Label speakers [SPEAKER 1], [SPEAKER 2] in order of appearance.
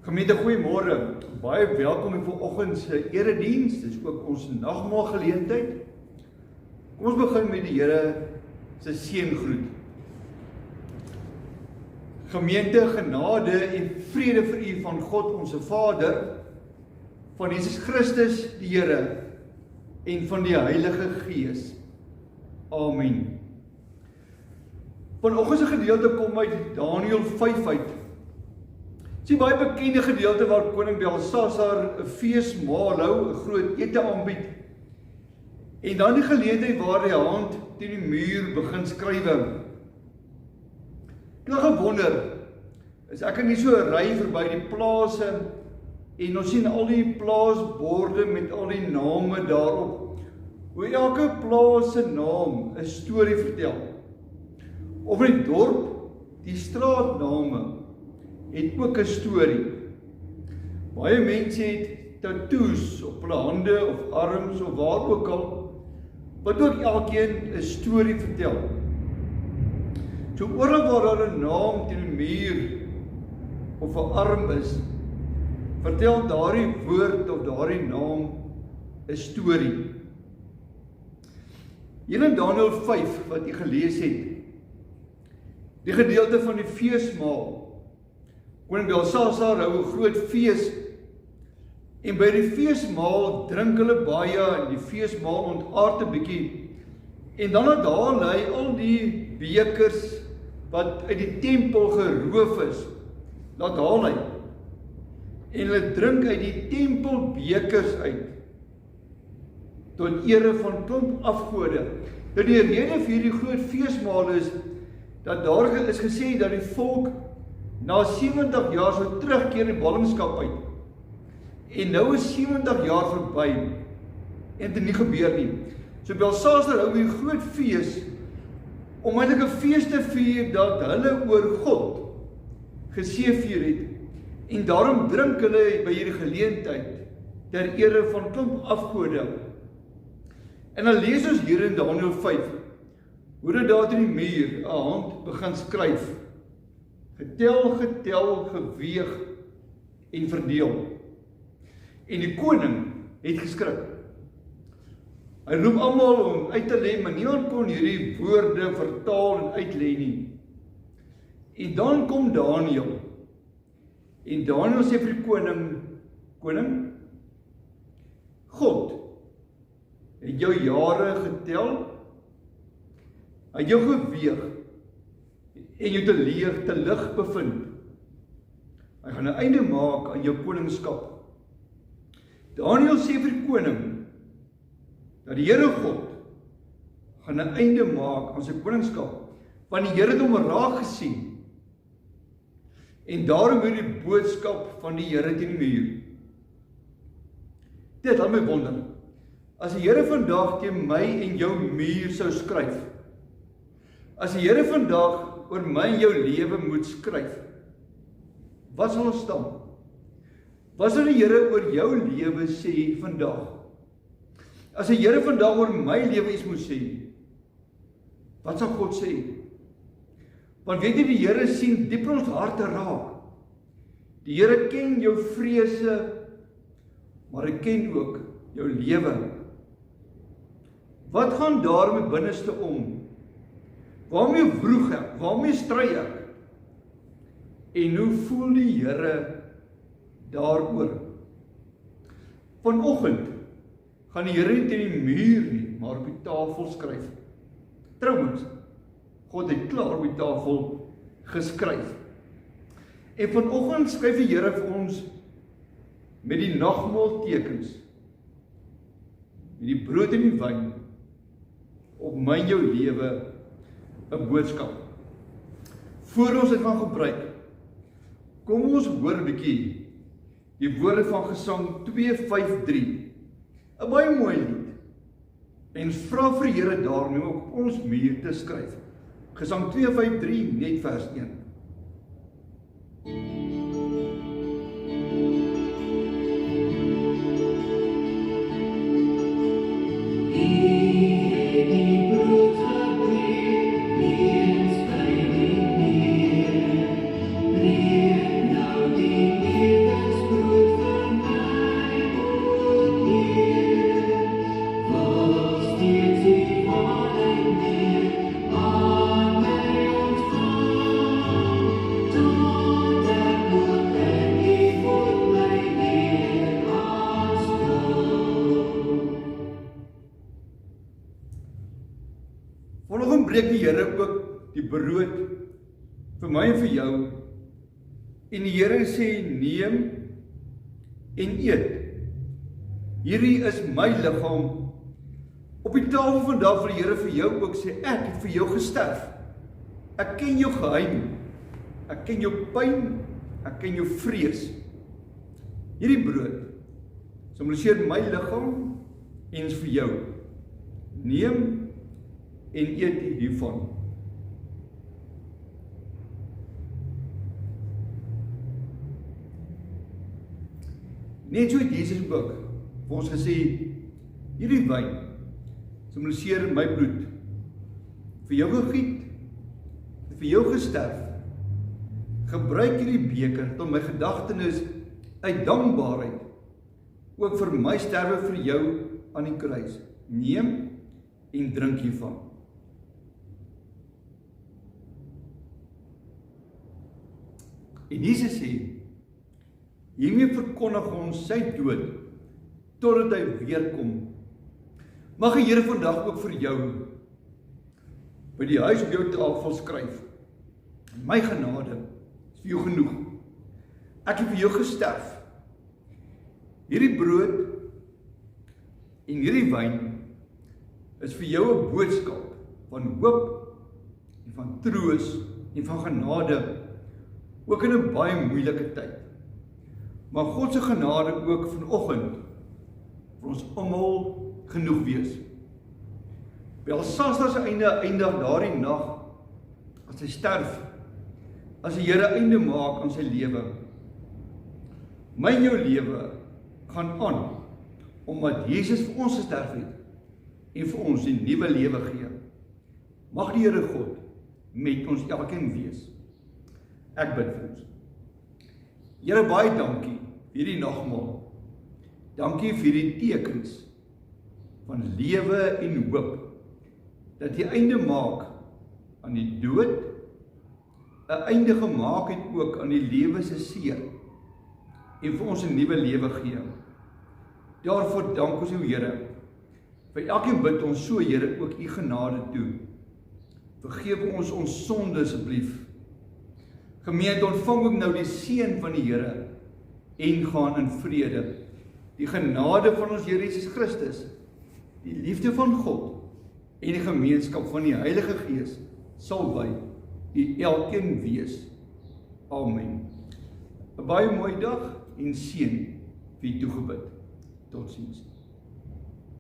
[SPEAKER 1] Gemeente, goeiemôre. Baie welkom in vanoggend se erediens. Dis ook ons nagmaal geleentheid. Kom ons begin met die Here se seëngroet. Gemeente, genade en vrede vir u van God ons Vader, van Jesus Christus die Here en van die Heilige Gees. Amen. Vanoggend se gedeelte kom uit Daniël 5 uit. Dit is 'n baie bekende gedeelte waar koning Belsasar 'n feesmaal hou, 'n groot ete aanbied. En dan die geleentheid waar hy hand teen die muur begin skrywe. Ek het gewonder, is ek nie so 'n ry verby die plase en ons sien al die plaasborde met al die name daarop. Hoe elke plaas se naam 'n storie vertel. Of in die dorp, die straatname het ook 'n storie. Baie mense het tattoos op hulle hande of arms of waar ook al, wat ook elkeen 'n storie vertel. So oral waar daar 'n naam teen 'n muur of 'n arm is, vertel daardie woord of daardie naam 'n storie. Hier in Daniël 5 wat jy gelees het, die gedeelte van die feesmaal. Koning Belsasar hou 'n groot fees, en by die feesmaal drink hulle baie, en die feesmaal ontaard 'n bietjie, en dan laat haal hy al die bekers wat uit die tempel geroof is, laat haal hy, en hulle drink uit die tempelbekers uit, tot ere van klomp afgode. Nou die rede vir hierdie groot feesmaal is, dat daar is gesê dat die volk na 70 jaar sou terugkeer in ballingskap uit. En nou is 70 jaar verby, en dit nie gebeur nie. So Belsasar hou 'n groot fees, om eintlik 'n fees te vier dat hulle oor God geseëvier het, en daarom drink hulle by hierdie geleentheid, ter ere van klomp afgode. En dan lees ons hier in Daniël 5, hoe dit daar teen die muur 'n hand begin skryf. Getel, geweeg en verdeel. En die koning het geskrik. Hy roep almal om uit te lê, maar niemand kon hierdie woorde vertaal en uitlê nie. En dan kom Daniël. En Daniël sê vir die koning, koning, God het jou jare getel, hy het jou geweeg, en jou te lig bevind. Hy gaan 'n einde maak aan jou koningskap. Daniël sê vir die koning, dat die Here God gaan 'n einde maak aan sy koningskap, want die Here het hom raak gesien, en daarom weer die boodskap van die Here teen die muur. Dit laat my wonder, as die Here vandag teen my en jou muur sou skryf, as die Here vandag oor my en jou lewe moet skryf, wat sal ons staan? Wat sal die Here oor jou lewe sê vandag? As die Here vandag oor my lewe iets moet sê, wat sal God sê? Want weet jy, die Here sien diep in ons harte raak. Die Here ken jou vrese, maar hy ken ook jou lewe. Wat gaan daar met binneste om? Waarmee vroeg ek? Waarmee stry ek? En hoe voel die Here daaroor? Vanoggend gaan die Here nie teen die muur nie, maar op die tafel skryf. Trouwens, God het klaar op die tafel geskryf. En vanoggend skryf die Here vir ons met die nagmaal tekens, met die brood en die wyn, op my en jou lewe 'n boodskap. Voor ons dit gaan gebruik, kom ons hoor 'n bietjie die woorde van Gesang 253, 'n baie mooi lied, en vra vir die Here daarmee op ons muur te skryf. Gesang 253, net vers 1.
[SPEAKER 2] Leer nou die liefde
[SPEAKER 1] breek die Here ook die brood vir my en vir jou. En die Here sê, neem en eet. Hierdie is my liggaam. Op die tafel vandag wil die Here vir jou ook sê, ek het vir jou gesterf. Ek ken jou geheim. Ek ken jou pyn. Ek ken jou vrees. Hierdie brood simboliseer my liggaam en is vir jou. Neem en eet hiervan. Net so het Jesus ook vir ons gesê, hierdie wyn simboliseer my bloed, vir jou gegiet, vir jou gesterf. Gebruik hierdie beker tot my gedagtenis uit dankbaarheid, ook vir my sterwe vir jou aan die kruis. Neem en drink hiervan. En Jesus sê, hiermee verkondig ons sy dood, totdat hy weerkom. Mag die Here vandag ook vir jou, by die huis op jou tafel skryf, my genade is vir jou genoeg. Ek het vir jou gesterf. Hierdie brood en hierdie wyn is vir jou 'n boodskap van hoop en van troos en van genade, ook in 'n baie moeilike tyd. Maar God se genade ook vanoggend vir ons almal genoeg wees. Belsasar se einde eindig daardie nag as hy sterf, as die Here einde maak aan sy lewe. My en jou lewe gaan aan, omdat Jesus vir ons gesterf het en vir ons die nuwe lewe gee. Mag die Here God met ons elkeen wees. Ek bid vir ons. Here, baie dankie vir hierdie nagmaal. Dankie vir die tekens van lewe en hoop, dat jy einde maak aan die dood, 'n einde gemaak het ook aan die lewe se seer, en vir ons 'n nuwe lewe gee. Daarvoor dank ons u, Here. Vir elkeen bid ons so, Here, ook u genade toe. Vergewe ons ons sonde asseblief. Gemeente, ontvang ook nou die seën van die Here en gaan in vrede. Die genade van ons Here Jesus Christus, die liefde van God en die gemeenskap van die Heilige Gees sal by u elkeen wees. Amen. 'n baie mooi dag en seën vir u toegebid. Totsiens.